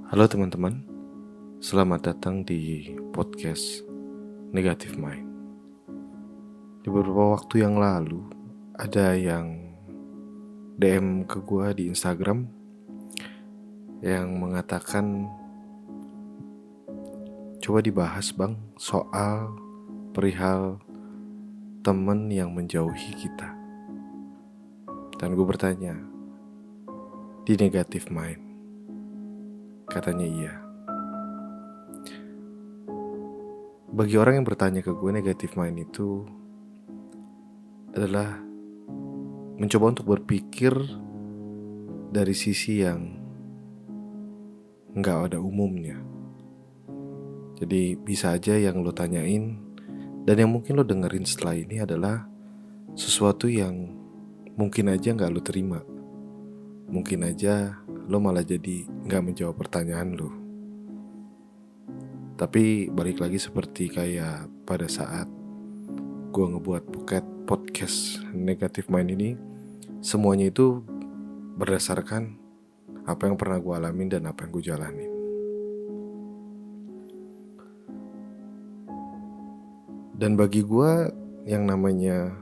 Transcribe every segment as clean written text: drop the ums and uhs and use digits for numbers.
Halo teman-teman, selamat datang di podcast Negative Mind. Di beberapa waktu yang lalu, ada yang DM ke gue di Instagram yang mengatakan, coba dibahas bang soal perihal teman yang menjauhi kita. Dan gue bertanya, di Negative Mind? Katanya iya. Bagi orang yang bertanya ke gue, Negative Mind itu adalah mencoba untuk berpikir dari sisi yang nggak ada umumnya. Jadi bisa aja yang lo tanyain dan yang mungkin lo dengerin setelah ini adalah sesuatu yang mungkin aja nggak lo terima. Mungkin aja lo malah jadi nggak menjawab pertanyaan lo. Tapi balik lagi seperti kayak pada saat gue ngebuat podcast Negative Mind ini, semuanya itu berdasarkan apa yang pernah gue alamin dan apa yang gue jalanin. Dan bagi gue yang namanya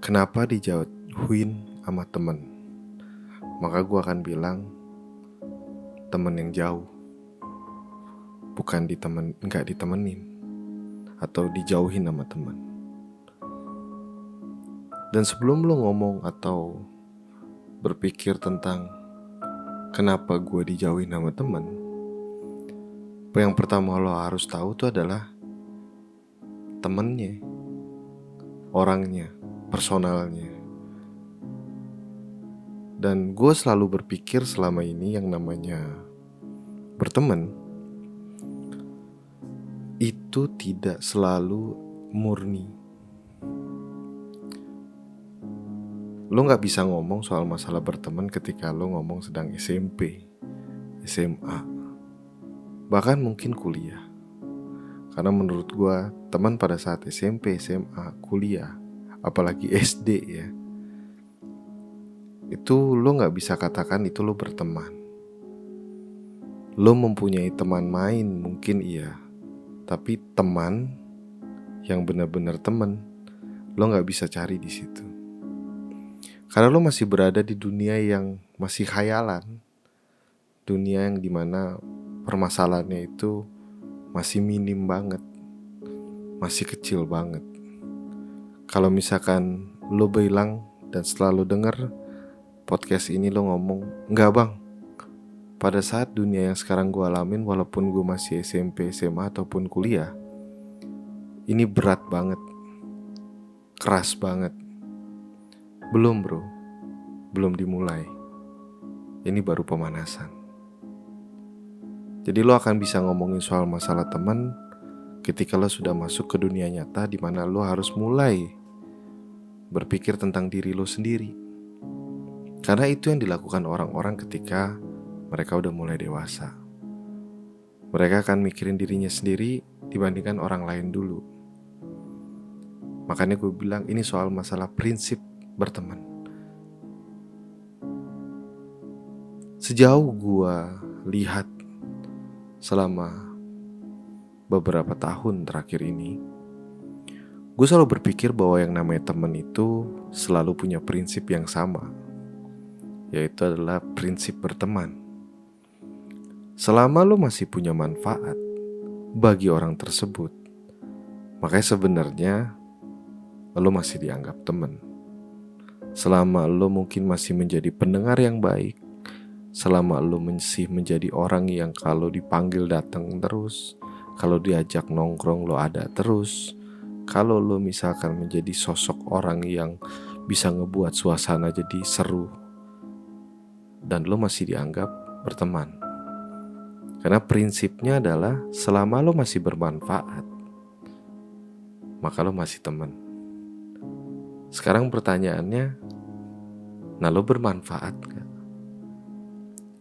kenapa dijauhin sama temen, maka gue akan bilang temen yang jauh, bukan nggak ditemenin atau dijauhin sama temen. Dan sebelum lo ngomong atau berpikir tentang kenapa gue dijauhin sama temen, yang pertama lo harus tahu tuh adalah temennya, orangnya, personalnya. Dan gue selalu berpikir selama ini yang namanya berteman itu tidak selalu murni. Lo gak bisa ngomong soal masalah berteman ketika lo ngomong sedang SMP, SMA, bahkan mungkin kuliah. Karena menurut gue teman pada saat SMP, SMA, kuliah, apalagi SD ya, itu lo gak bisa katakan itu lo berteman. Lo mempunyai teman main mungkin iya, tapi teman yang benar-benar teman lo gak bisa cari di situ. Karena lo masih berada di dunia yang masih khayalan, dunia yang dimana permasalahannya itu masih minim banget, masih kecil banget. Kalau misalkan lo bilang dan setelah lo denger podcast ini lo ngomong, enggak bang, pada saat dunia yang sekarang gue alamin, walaupun gue masih SMP, SMA ataupun kuliah, ini berat banget, keras banget. Belum bro, belum dimulai. Ini baru pemanasan. Jadi lo akan bisa ngomongin soal masalah teman ketika lo sudah masuk ke dunia nyata, di mana lo harus mulai berpikir tentang diri lo sendiri. Karena itu yang dilakukan orang-orang ketika mereka udah mulai dewasa. Mereka akan mikirin dirinya sendiri dibandingkan orang lain dulu. Makanya gue bilang ini soal masalah prinsip berteman. Sejauh gue lihat selama beberapa tahun terakhir ini, gue selalu berpikir bahwa yang namanya teman itu selalu punya prinsip yang sama, yaitu adalah prinsip berteman. Selama lo masih punya manfaat bagi orang tersebut, makanya sebenarnya lo masih dianggap teman. Selama lo mungkin masih menjadi pendengar yang baik, selama lo masih menjadi orang yang kalau dipanggil datang terus, kalau diajak nongkrong lo ada terus, kalau lo misalkan menjadi sosok orang yang bisa ngebuat suasana jadi seru, dan lo masih dianggap berteman. Karena prinsipnya adalah selama lo masih bermanfaat, maka lo masih teman. Sekarang pertanyaannya, nah lo bermanfaat gak?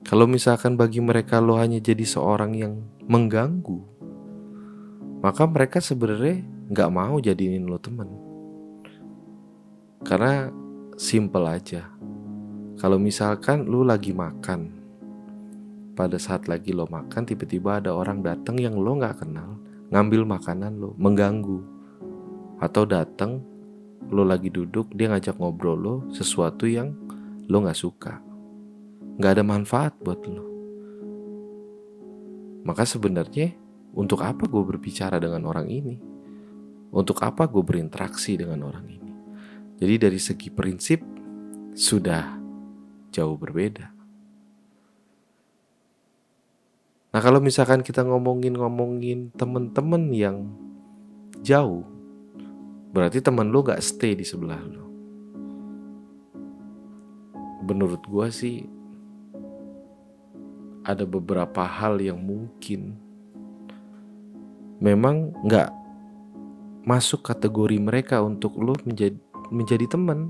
Kalau misalkan bagi mereka lo hanya jadi seorang yang mengganggu, maka mereka sebenarnya gak mau jadiin lo teman. Karena simple aja. Kalau misalkan lo lagi makan, pada saat lagi lo makan, tiba-tiba ada orang datang yang lo gak kenal, ngambil makanan lo, mengganggu. Atau datang, lo lagi duduk, dia ngajak ngobrol lo sesuatu yang lo gak suka, gak ada manfaat buat lo. Maka sebenarnya untuk apa gue berbicara dengan orang ini? Untuk apa gue berinteraksi dengan orang ini? Jadi dari segi prinsip sudah jauh berbeda. Nah kalau misalkan kita ngomongin temen-temen yang jauh, berarti temen lo gak stay di sebelah lo. Menurut gue sih ada beberapa hal yang mungkin memang gak masuk kategori mereka untuk lo menjadi teman.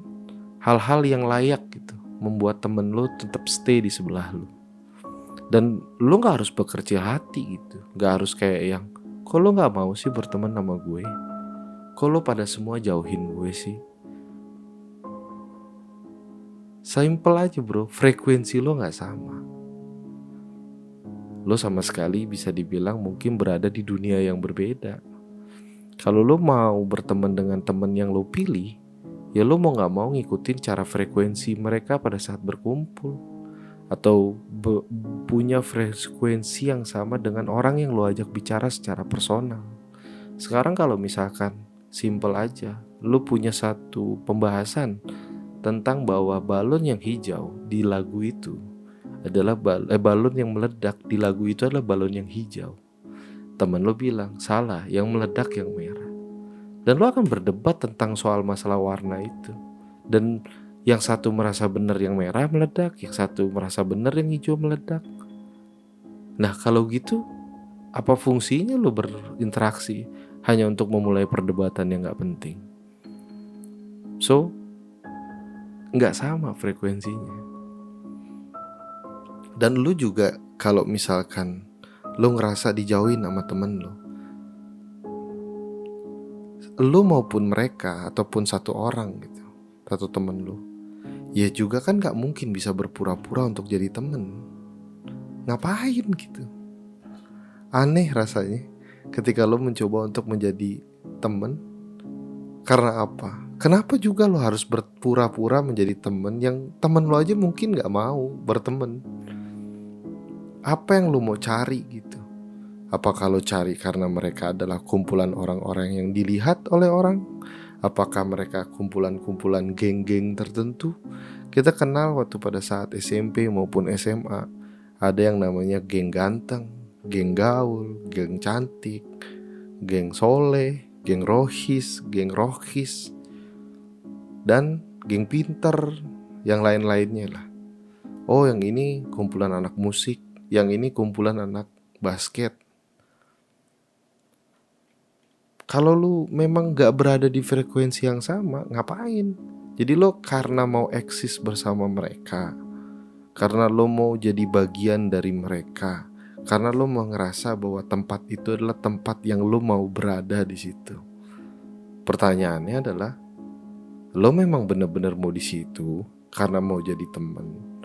Hal-hal yang layak gitu membuat temen lo tetap stay di sebelah lo. Dan lo gak harus bekerja hati gitu, gak harus kayak yang, kok lo gak mau sih berteman sama gue? Kok lo pada semua jauhin gue sih? Simple aja bro, frekuensi lo gak sama. Lo sama sekali bisa dibilang mungkin berada di dunia yang berbeda. Kalau lo mau berteman dengan teman yang lo pilih, ya lo mau gak mau ngikutin cara frekuensi mereka pada saat berkumpul. Atau punya frekuensi yang sama dengan orang yang lo ajak bicara secara personal. Sekarang kalau misalkan simple aja, lo punya satu pembahasan tentang bahwa balon yang hijau di lagu itu adalah balon yang meledak di lagu itu adalah balon yang hijau. Temen lo bilang, salah, yang meledak yang merah. Dan lo akan berdebat tentang soal masalah warna itu. Dan yang satu merasa benar yang merah meledak, yang satu merasa benar yang hijau meledak. Nah kalau gitu, apa fungsinya lo berinteraksi hanya untuk memulai perdebatan yang gak penting? So, gak sama frekuensinya. Dan lo juga kalau misalkan lo ngerasa dijauhin sama temen lo maupun mereka ataupun satu orang gitu, satu temen lo, ya juga kan gak mungkin bisa berpura-pura untuk jadi temen. Ngapain gitu? Aneh rasanya ketika lo mencoba untuk menjadi temen. Karena apa? Kenapa juga lo harus berpura-pura menjadi temen yang temen lo aja mungkin gak mau berteman? Apa yang lo mau cari gitu? Apakah lo cari karena mereka adalah kumpulan orang-orang yang dilihat oleh orang? Apakah mereka kumpulan-kumpulan geng-geng tertentu? Kita kenal waktu pada saat SMP maupun SMA, ada yang namanya geng ganteng, geng gaul, geng cantik, geng soleh, geng rohis, dan geng pinter, yang lain-lainnya lah. Oh yang ini kumpulan anak musik, yang ini kumpulan anak basket. Kalau lu memang gak berada di frekuensi yang sama, ngapain? Jadi lo karena mau eksis bersama mereka, karena lo mau jadi bagian dari mereka, karena lo mau ngerasa bahwa tempat itu adalah tempat yang lo mau berada di situ. Pertanyaannya adalah, lo memang benar-benar mau di situ karena mau jadi teman,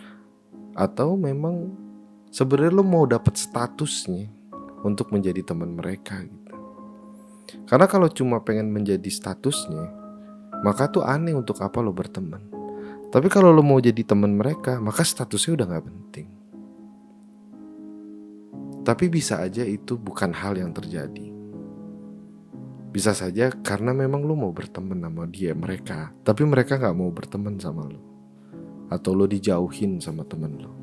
atau memang sebenarnya lo mau dapat statusnya untuk menjadi teman mereka gitu? Karena kalau cuma pengen menjadi statusnya, maka tuh aneh untuk apa lo berteman. Tapi kalau lo mau jadi teman mereka, maka statusnya udah gak penting. Tapi bisa aja itu bukan hal yang terjadi. Bisa saja karena memang lo mau berteman sama mereka, tapi mereka gak mau berteman sama lo, atau lo dijauhin sama temen lo.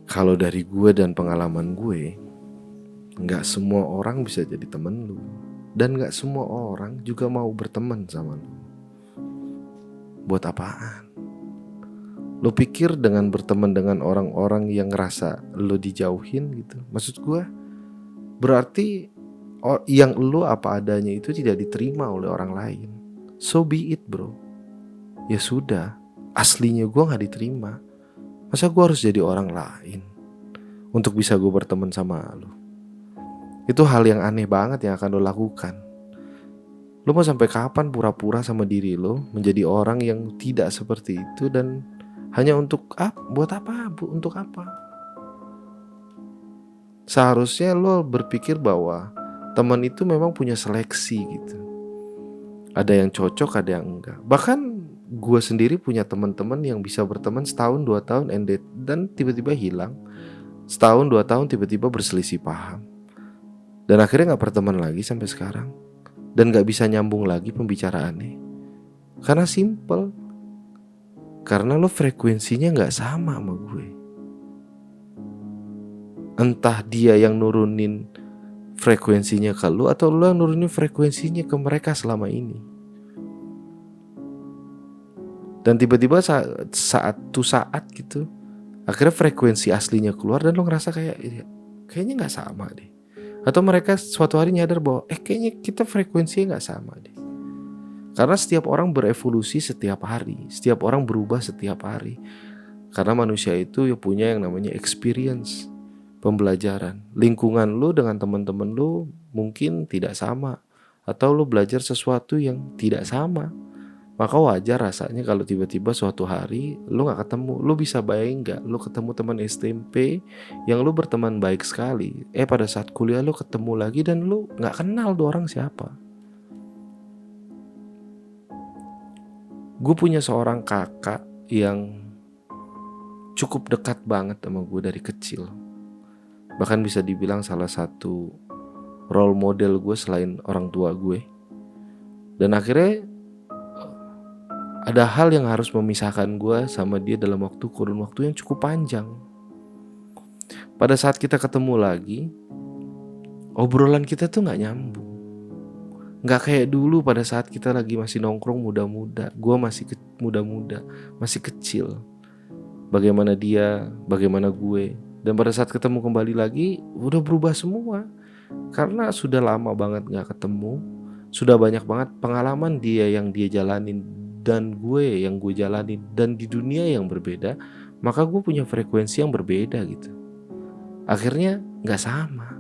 Kalau dari gue dan pengalaman gue, gak semua orang bisa jadi temen lu, dan gak semua orang juga mau berteman sama lu. Buat apaan? Lu pikir dengan berteman dengan orang-orang yang ngerasa lu dijauhin gitu, maksud gue berarti yang lu apa adanya itu tidak diterima oleh orang lain. So be it bro. Ya sudah, aslinya gue gak diterima, masa gue harus jadi orang lain untuk bisa gue berteman sama lu? Itu hal yang aneh banget yang akan lo lakukan. Lo mau sampai kapan pura-pura sama diri lo menjadi orang yang tidak seperti itu, dan Hanya untuk apa? Buat apa? Untuk apa? Seharusnya lo berpikir bahwa teman itu memang punya seleksi gitu. Ada yang cocok, ada yang enggak. Bahkan gue sendiri punya teman-teman yang bisa berteman setahun 2 tahun dan tiba-tiba hilang. Setahun 2 tahun tiba-tiba berselisih paham. Dan akhirnya gak berteman lagi sampai sekarang. Dan gak bisa nyambung lagi pembicaraannya. Karena simple. Karena lo frekuensinya gak sama gue. Entah dia yang nurunin frekuensinya ke lo, atau lo yang nurunin frekuensinya ke mereka selama ini. Dan tiba-tiba saat gitu, akhirnya frekuensi aslinya keluar dan lo ngerasa kayaknya gak sama deh. Atau mereka suatu hari nyadar bahwa kayaknya kita frekuensinya gak sama deh. Karena setiap orang berevolusi setiap hari, setiap orang berubah setiap hari. Karena manusia itu punya yang namanya experience, pembelajaran. Lingkungan lu dengan teman-teman lu mungkin tidak sama, atau lu belajar sesuatu yang tidak sama. Maka wajar rasanya kalau tiba-tiba suatu hari lu gak ketemu. Lu bisa bayangin gak lu ketemu teman SMP yang lu berteman baik sekali, pada saat kuliah lu ketemu lagi dan lu gak kenal tuh orang siapa. Gue punya seorang kakak yang cukup dekat banget sama gue dari kecil. Bahkan bisa dibilang salah satu role model gue selain orang tua gue. Dan akhirnya ada hal yang harus memisahkan gue sama dia dalam kurun waktu yang cukup panjang. Pada saat kita ketemu lagi, obrolan kita tuh gak nyambung. Gak kayak dulu pada saat kita lagi masih nongkrong muda-muda. Gue masih muda-muda, masih kecil. Bagaimana dia, bagaimana gue. Dan pada saat ketemu kembali lagi, udah berubah semua. Karena sudah lama banget gak ketemu. Sudah banyak banget pengalaman dia yang dia jalanin dan gue yang gue jalanin. Dan di dunia yang berbeda, maka gue punya frekuensi yang berbeda gitu. Akhirnya gak sama.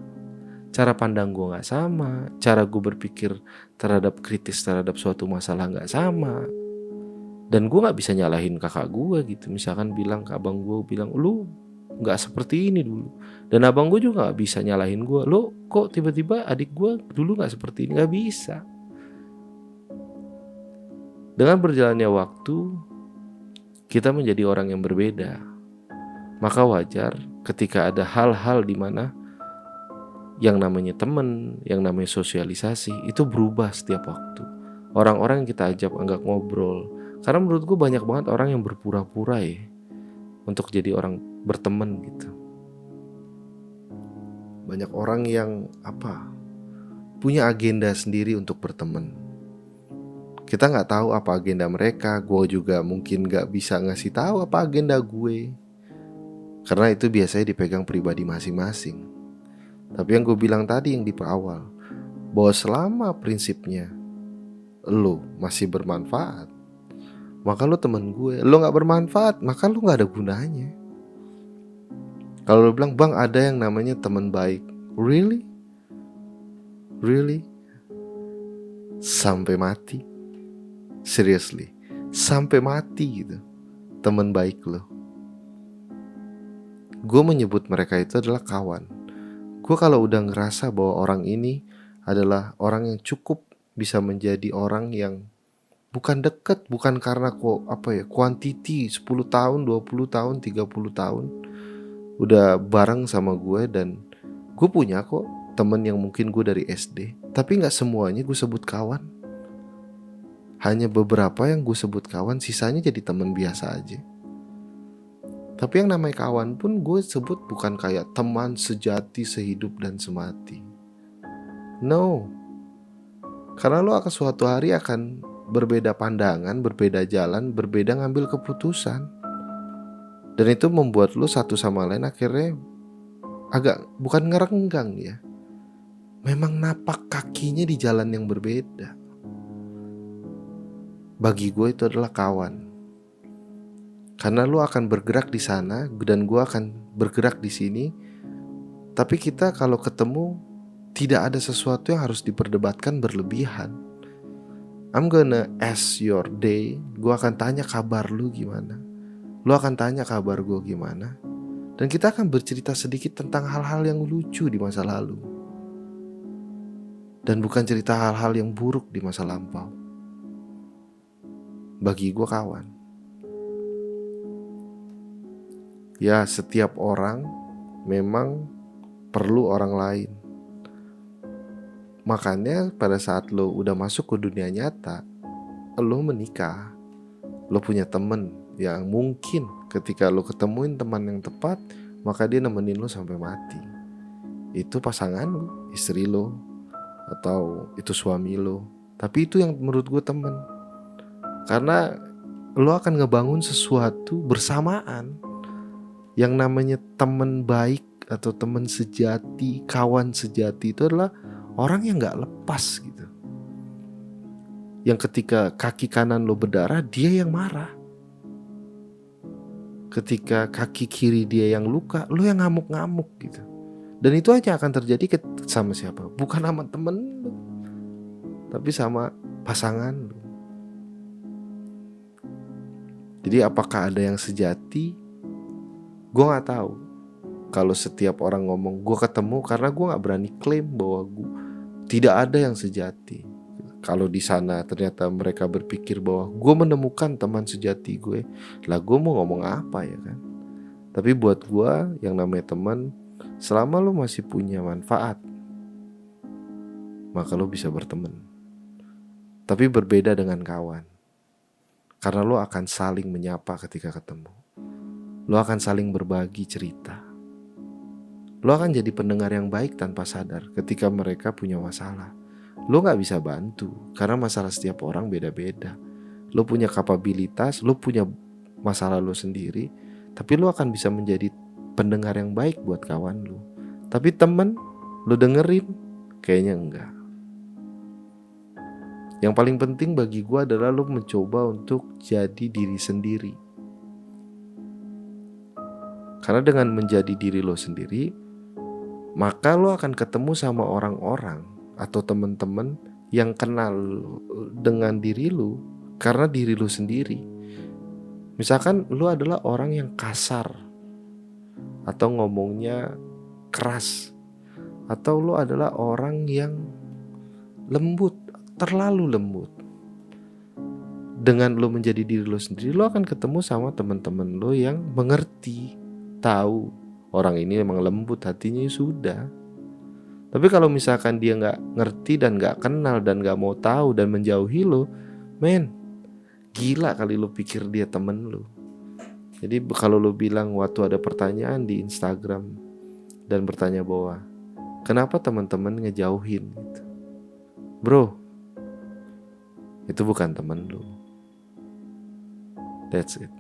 Cara pandang gue gak sama, cara gue berpikir terhadap kritis terhadap suatu masalah gak sama. Dan gue gak bisa nyalahin kakak gue gitu. Misalkan bilang ke abang gue, bilang lu gak seperti ini dulu. Dan abang gue juga gak bisa nyalahin gue, lo kok tiba-tiba adik gue dulu gak seperti ini. Gak bisa. Dengan berjalannya waktu, kita menjadi orang yang berbeda. Maka wajar ketika ada hal-hal di mana yang namanya teman, yang namanya sosialisasi itu berubah setiap waktu. Orang-orang yang kita ajak anggap ngobrol. Karena menurut gue banyak banget orang yang berpura-pura untuk jadi orang berteman gitu. Banyak orang yang punya agenda sendiri untuk berteman. Kita gak tahu apa agenda mereka. Gue juga mungkin gak bisa ngasih tahu apa agenda gue, karena itu biasanya dipegang pribadi masing-masing. Tapi yang gue bilang tadi yang di awal, bahwa selama prinsipnya lo masih bermanfaat, maka lo temen gue. Lo gak bermanfaat, maka lo gak ada gunanya. Kalau lo bilang, bang ada yang namanya teman baik, Really? Sampai mati? Seriously? Sampai mati gitu teman baik lo? Gue menyebut mereka itu adalah kawan. Gue kalau udah ngerasa bahwa orang ini adalah orang yang cukup bisa menjadi orang yang bukan deket, bukan karena kuantiti 10 tahun, 20 tahun, 30 tahun udah bareng sama gue. Dan gue punya kok temen yang mungkin gue dari SD, tapi gak semuanya gue sebut kawan. Hanya beberapa yang gue sebut kawan, sisanya jadi temen biasa aja. Tapi yang namanya kawan pun gue sebut bukan kayak teman sejati sehidup dan semati. No. Karena lo akan suatu hari akan berbeda pandangan, berbeda jalan, berbeda ngambil keputusan. Dan itu membuat lo satu sama lain akhirnya agak, bukan ngerenggang ya, memang napak kakinya di jalan yang berbeda. Bagi gue itu adalah kawan. Karena lu akan bergerak di sana dan gue akan bergerak di sini. Tapi kita kalau ketemu tidak ada sesuatu yang harus diperdebatkan berlebihan. I'm gonna ask your day. Gue akan tanya kabar lu gimana. Lu akan tanya kabar gue gimana, dan kita akan bercerita sedikit tentang hal-hal yang lucu di masa lalu, dan bukan cerita hal-hal yang buruk di masa lampau. Bagi gue kawan, ya setiap orang memang perlu orang lain. Makanya pada saat lo udah masuk ke dunia nyata, lo menikah, lo punya temen yang mungkin ketika lo ketemuin teman yang tepat, maka dia nemenin lo sampai mati. Itu pasangan lo, istri lo, atau itu suami lo. Tapi itu yang menurut gue temen. Karena lo akan ngebangun sesuatu bersamaan. Yang namanya teman baik atau teman sejati, kawan sejati itu adalah orang yang gak lepas gitu. Yang ketika kaki kanan lo berdarah, dia yang marah. Ketika kaki kiri dia yang luka, lo yang ngamuk-ngamuk gitu. Dan itu aja akan terjadi sama siapa? Bukan sama temen lo, tapi sama pasangan lo. Jadi apakah ada yang sejati? Gue gak tahu. Kalau setiap orang ngomong gue ketemu, karena gue gak berani klaim bahwa tidak ada yang sejati. Kalau di sana ternyata mereka berpikir bahwa gue menemukan teman sejati gue, lah gue mau ngomong apa ya kan? Tapi buat gue yang namanya teman, selama lo masih punya manfaat, maka lo bisa berteman. Tapi berbeda dengan kawan, karena lo akan saling menyapa ketika ketemu. Lo akan saling berbagi cerita. Lo akan jadi pendengar yang baik tanpa sadar ketika mereka punya masalah. Lo gak bisa bantu, karena masalah setiap orang beda-beda. Lo punya kapabilitas, lo punya masalah lo sendiri, tapi lo akan bisa menjadi pendengar yang baik buat kawan lo. Tapi temen, lo dengerin, kayaknya enggak. Yang paling penting bagi gue adalah lo mencoba untuk jadi diri sendiri. Karena dengan menjadi diri lo sendiri, maka lo akan ketemu sama orang-orang atau teman-teman yang kenal dengan diri lo karena diri lo sendiri. Misalkan lo adalah orang yang kasar atau ngomongnya keras, atau lo adalah orang yang lembut, terlalu lembut. Dengan lo menjadi diri lo sendiri, lo akan ketemu sama teman-teman lo yang mengerti, tahu orang ini memang lembut hatinya, ya sudah. Tapi kalau misalkan dia gak ngerti dan gak kenal dan gak mau tahu dan menjauhi lo, men, gila kali lo pikir dia temen lo. Jadi kalau lo bilang waktu ada pertanyaan di Instagram dan bertanya bahwa kenapa teman-teman ngejauhin gitu, bro, itu bukan temen lo. That's it.